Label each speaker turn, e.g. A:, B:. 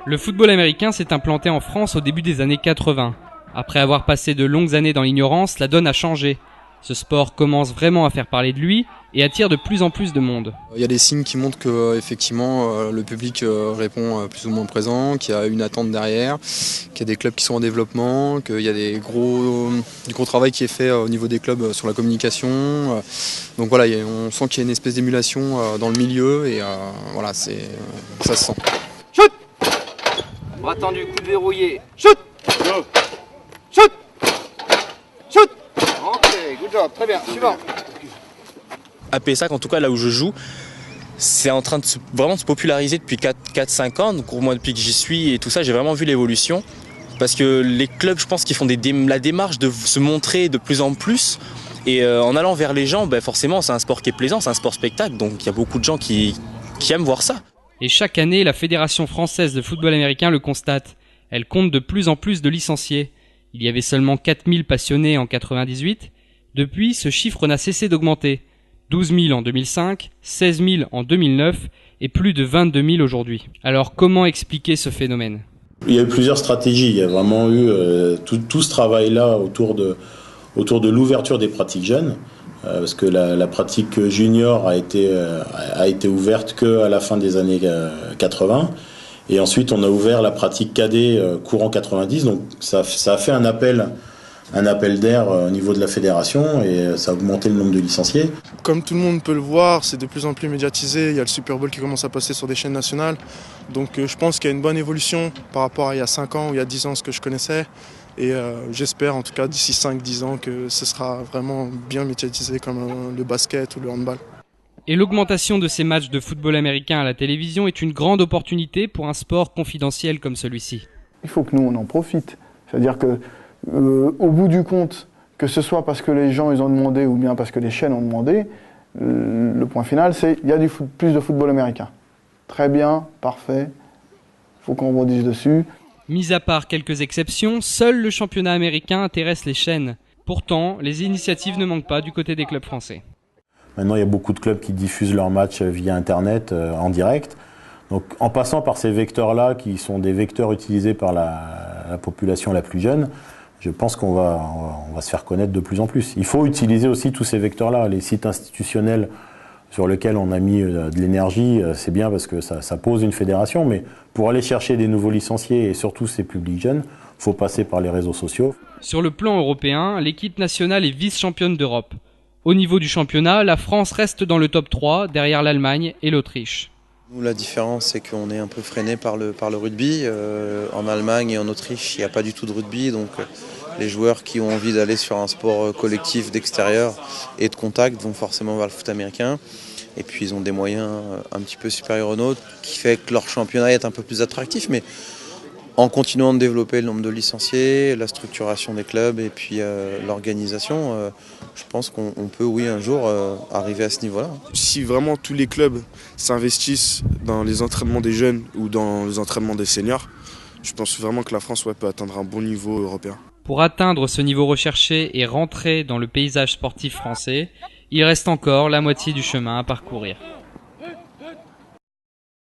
A: Le football américain s'est implanté en France au début des années 80. Après avoir passé de longues années dans l'ignorance, la donne a changé. Ce sport commence vraiment à faire parler de lui et attire de plus en plus de monde.
B: Il y a des signes qui montrent que effectivement le public répond plus ou moins présent, qu'il y a une attente derrière, qu'il y a des clubs qui sont en développement, qu'il y a du gros travail qui est fait au niveau des clubs sur la communication. Donc voilà, on sent qu'il y a une espèce d'émulation dans le milieu et voilà, ça se sent.
C: Shoot! Bras tendu, coup verrouillé. Shoot! Shoot! Shoot! Ok, good job, très bien, suivant.
D: À Pessac, en tout cas là où je joue, c'est en train de vraiment se populariser depuis 4-5 ans. Donc moi depuis que j'y suis et tout ça, j'ai vraiment vu l'évolution. Parce que les clubs, je pense qu'ils font la démarche de se montrer de plus en plus. Et en allant vers les gens, forcément c'est un sport qui est plaisant, c'est un sport spectacle. Donc il y a beaucoup de gens qui aiment voir ça.
A: Et chaque année, la Fédération française de football américain le constate. Elle compte de plus en plus de licenciés. Il y avait seulement 4000 passionnés en 98. Depuis, ce chiffre n'a cessé d'augmenter. 12 000 en 2005, 16 000 en 2009 et plus de 22 000 aujourd'hui. Alors comment expliquer ce phénomène ?
E: Il y a eu plusieurs stratégies. Il y a vraiment eu tout ce travail-là autour de l'ouverture des pratiques jeunes. Parce que la pratique junior a été ouverte qu'à la fin des années 80. Et ensuite, on a ouvert la pratique cadet courant 90. Donc ça a fait un appel d'air au niveau de la fédération et ça a augmenté le nombre de licenciés.
F: Comme tout le monde peut le voir, c'est de plus en plus médiatisé. Il y a le Super Bowl qui commence à passer sur des chaînes nationales. Donc je pense qu'il y a une bonne évolution par rapport à il y a 5 ans ou il y a 10 ans, ce que je connaissais. Et j'espère en tout cas d'ici 5-10 ans que ce sera vraiment bien médiatisé comme le basket ou le handball.
A: Et l'augmentation de ces matchs de football américain à la télévision est une grande opportunité pour un sport confidentiel comme celui-ci.
G: Il faut que nous on en profite. C'est-à-dire que au bout du compte, que ce soit parce que les gens ils ont demandé ou bien parce que les chaînes ont demandé, le point final c'est il y a plus de football américain. Très bien, parfait, il faut qu'on rebondisse dessus.
A: Mis à part quelques exceptions, seul le championnat américain intéresse les chaînes. Pourtant, les initiatives ne manquent pas du côté des clubs français.
E: Maintenant, il y a beaucoup de clubs qui diffusent leurs matchs via Internet, en direct. Donc, en passant par ces vecteurs-là, qui sont des vecteurs utilisés par la population la plus jeune, je pense qu'on va se faire connaître de plus en plus. Il faut utiliser aussi tous ces vecteurs-là. Les sites institutionnels sur lesquels on a mis de l'énergie, c'est bien parce que ça pose une fédération, mais pour aller chercher des nouveaux licenciés et surtout ces publics jeunes, il faut passer par les réseaux sociaux.
A: Sur le plan européen, l'équipe nationale est vice-championne d'Europe. Au niveau du championnat, la France reste dans le top 3, derrière l'Allemagne et l'Autriche.
H: Nous, la différence, c'est qu'on est un peu freiné par le rugby. En Allemagne et en Autriche, il n'y a pas du tout de rugby, donc les joueurs qui ont envie d'aller sur un sport collectif d'extérieur et de contact vont forcément vers le foot américain. Et puis ils ont des moyens un petit peu supérieurs aux nôtres, qui fait que leur championnat est un peu plus attractif. Mais en continuant de développer le nombre de licenciés, la structuration des clubs et puis l'organisation, je pense qu'on peut, oui, un jour arriver à ce niveau-là.
F: Si vraiment tous les clubs s'investissent dans les entraînements des jeunes ou dans les entraînements des seniors, je pense vraiment que la France peut atteindre un bon niveau européen.
A: Pour atteindre ce niveau recherché et rentrer dans le paysage sportif français, il reste encore la moitié du chemin à parcourir.